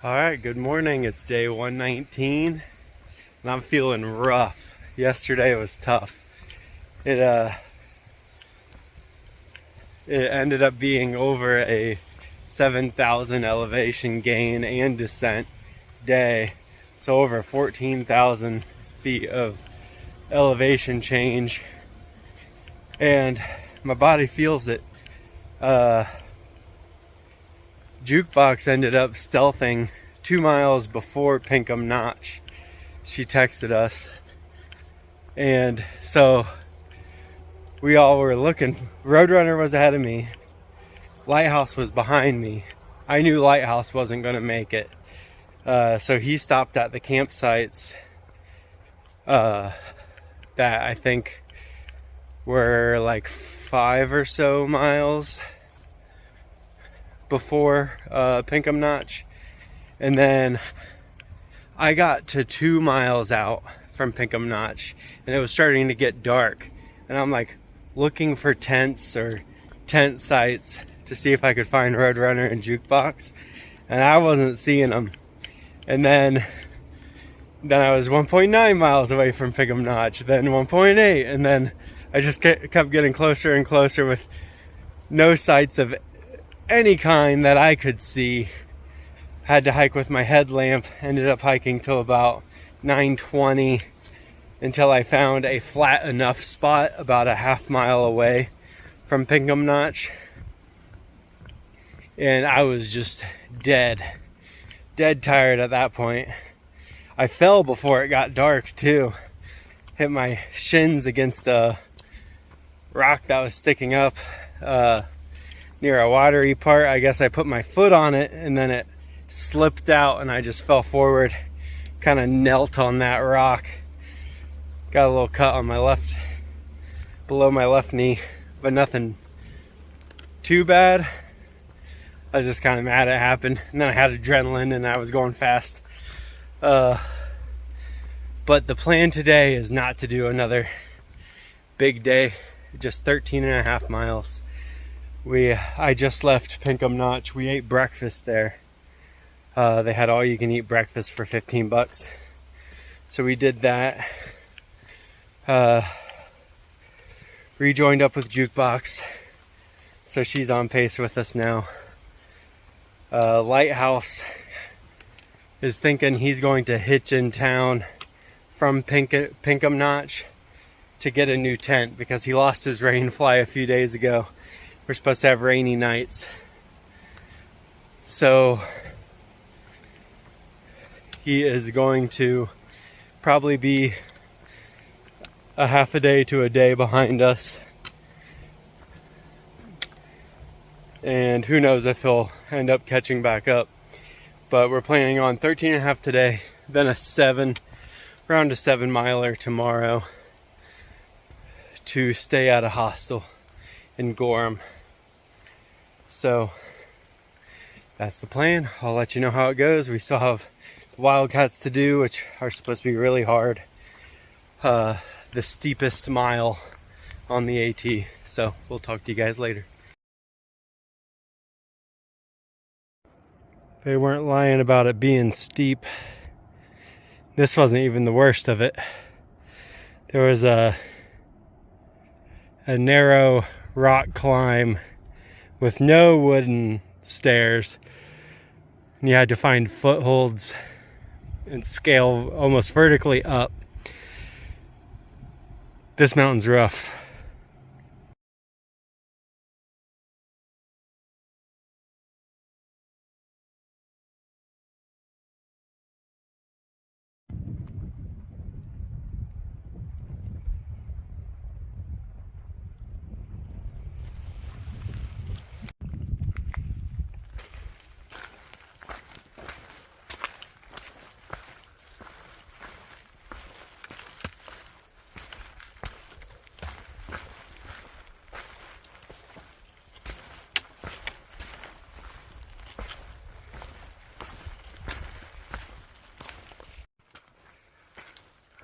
All right, good morning. It's day 119 and I'm feeling rough. Yesterday was tough. It it ended up being over a 7,000 elevation gain and descent day. So over 14,000 feet of elevation change, and my body feels it. Jukebox ended up stealthing 2 miles before Pinkham Notch. She texted us, and so we all were looking. Roadrunner was ahead of me. Lighthouse was behind me. I knew Lighthouse wasn't going to make it. So he stopped at the campsites that I think were like 5 or so miles before Pinkham Notch. And then I got to 2 miles out from Pinkham Notch and it was starting to get dark. And I'm like looking for tents or tent sites to see if I could find Roadrunner and Jukebox. And I wasn't seeing them. And then I was 1.9 miles away from Pinkham Notch, then 1.8, and then I just kept getting closer and closer with no sights of any kind that I could see. Had to hike with my headlamp, ended up hiking till about 9:20 until I found a flat enough spot about a half mile away from Pinkham Notch. And I was just dead tired at that point. I fell before it got dark too. Hit my shins against a rock that was sticking up near a watery part. I guess I put my foot on it and then it slipped out and I just fell forward, kind of knelt on that rock. Got a little cut on my left, below my left knee, but nothing too bad. I was just kind of mad it happened, and then I had adrenaline and I was going fast. But the plan today is not to do another big day, just 13 and a half miles. I just left Pinkham Notch. We ate breakfast there. They had all you can eat breakfast for 15 bucks. So we did that. Rejoined up with Jukebox. So she's on pace with us now. Lighthouse is thinking he's going to hitch in town from Pinkham Notch to get a new tent because he lost his rain fly a few days ago. We're supposed to have rainy nights. So he is going to probably be a half a day to a day behind us. And who knows if he'll end up catching back up. But we're planning on 13 and a half today, then around a 7 miler tomorrow to stay at a hostel in Gorham. So that's the plan. I'll let you know how it goes. We still have the Wildcats to do, which are supposed to be really hard. The steepest mile on the AT. So we'll talk to you guys later. They weren't lying about it being steep. This wasn't even the worst of it. There was a narrow rock climb with no wooden stairs. And you had to find footholds and scale almost vertically up. This mountain's rough.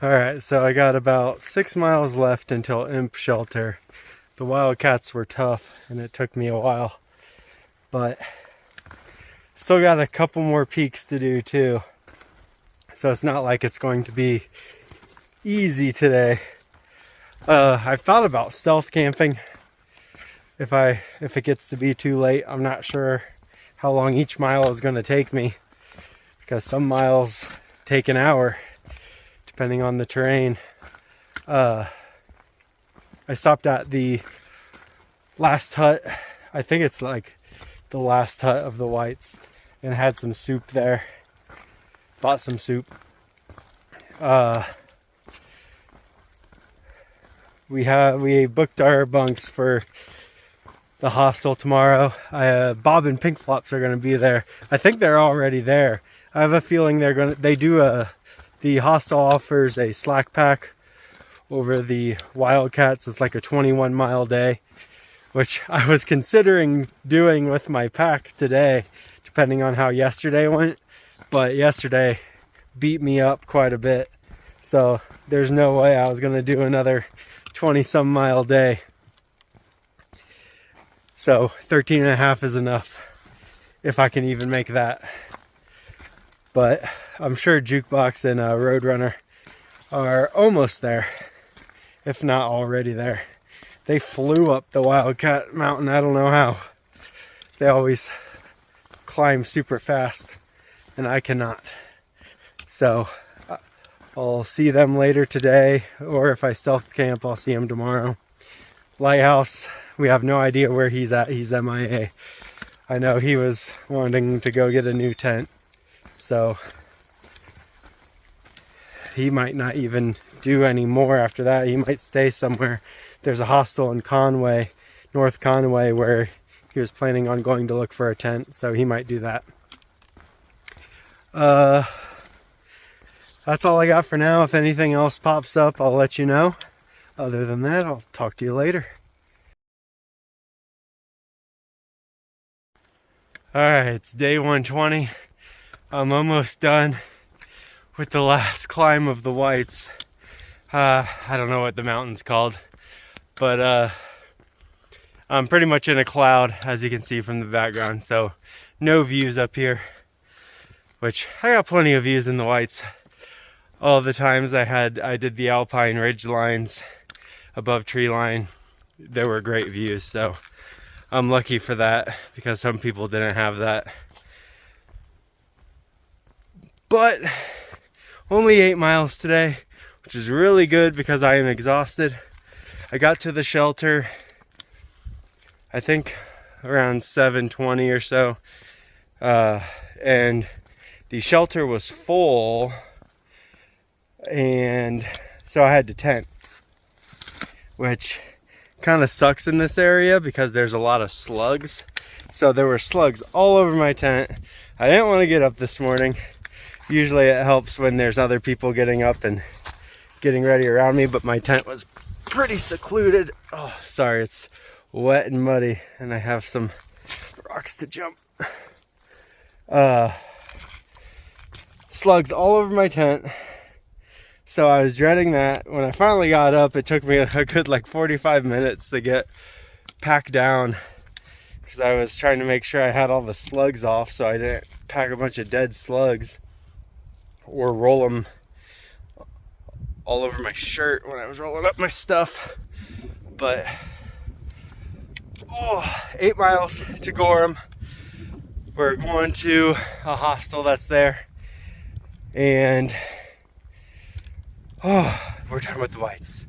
Alright, so I got about 6 miles left until Imp Shelter. The Wildcats were tough and it took me a while, but Still got a couple more peaks to do too. So it's not like it's going to be easy today. I've thought about stealth camping if it gets to be too late. I'm not sure how long each mile is going to take me, because some miles take an hour depending on the terrain. I stopped at the last hut. I think it's like the last hut of the Whites, and had some soup there. Bought some soup. We booked our bunks for the hostel tomorrow. Bob and Pink Flops are going to be there. I think they're already there. I have a feeling the hostel offers a slack pack over the Wildcats. It's like a 21-mile day, which I was considering doing with my pack today, depending on how yesterday went. But yesterday beat me up quite a bit. So there's no way I was going to do another 20-some mile day. So 13 and a half is enough, if I can even make that. But I'm sure Jukebox and Roadrunner are almost there, if not already there. They flew up the Wildcat Mountain. I don't know how. They always climb super fast, and I cannot. So I'll see them later today, or if I stealth camp, I'll see him tomorrow. Lighthouse, we have no idea where he's at. He's MIA. I know he was wanting to go get a new tent, so he might not even do any more after that. He might stay somewhere. There's a hostel in Conway, North Conway, where he was planning on going to look for a tent, so he might do that. That's all I got for now. If anything else pops up, I'll let you know. Other than that, I'll talk to you later. Alright, it's day 120. I'm almost done with the last climb of the Whites. I don't know what the mountain's called, but I'm pretty much in a cloud, as you can see from the background, so no views up here, which I got plenty of views in the Whites. All the times I did the alpine ridge lines above tree line, there were great views, so I'm lucky for that, because some people didn't have that. But only 8 miles today, which is really good because I am exhausted. I got to the shelter, I think around 7:20 or so, and the shelter was full, and so I had to tent, which kind of sucks in this area because there's a lot of slugs. So there were slugs all over my tent. I didn't want to get up this morning. Usually it helps when there's other people getting up and getting ready around me, but my tent was pretty secluded. Oh, sorry, it's wet and muddy, and I have some rocks to jump. Slugs all over my tent. So I was dreading that. When I finally got up, it took me a good like 45 minutes to get packed down, because I was trying to make sure I had all the slugs off so I didn't pack a bunch of dead slugs or roll them all over my shirt when I was rolling up my stuff. But 8 miles to Gorham. We're going to a hostel that's there, and we're done with the Whites.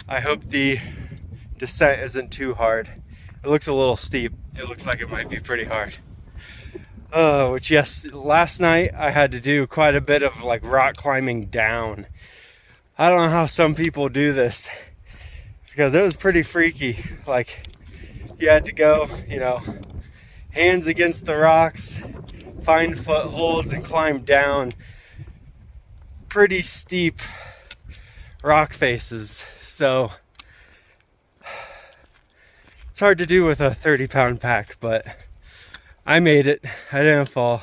I hope the descent isn't too hard. It looks a little steep. It looks like it might be pretty hard. Last night I had to do quite a bit of like rock climbing down. I don't know how some people do this, because it was pretty freaky. Like, you had to go, hands against the rocks, find footholds, and climb down pretty steep rock faces. So it's hard to do with a 30-pound pack, but I made it. I didn't fall.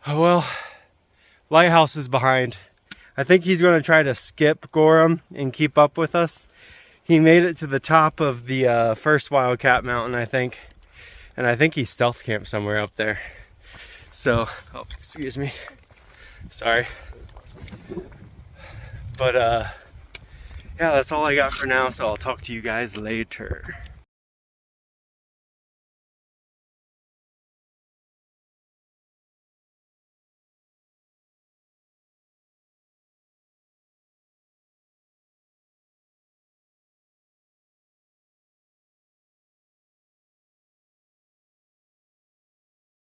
Oh well, Lighthouse is behind. I think he's going to try to skip Gorham and keep up with us. He made it to the top of the first Wildcat Mountain, I think. And I think he stealth camped somewhere up there. So, oh, excuse me. Sorry. But yeah, that's all I got for now, so I'll talk to you guys later.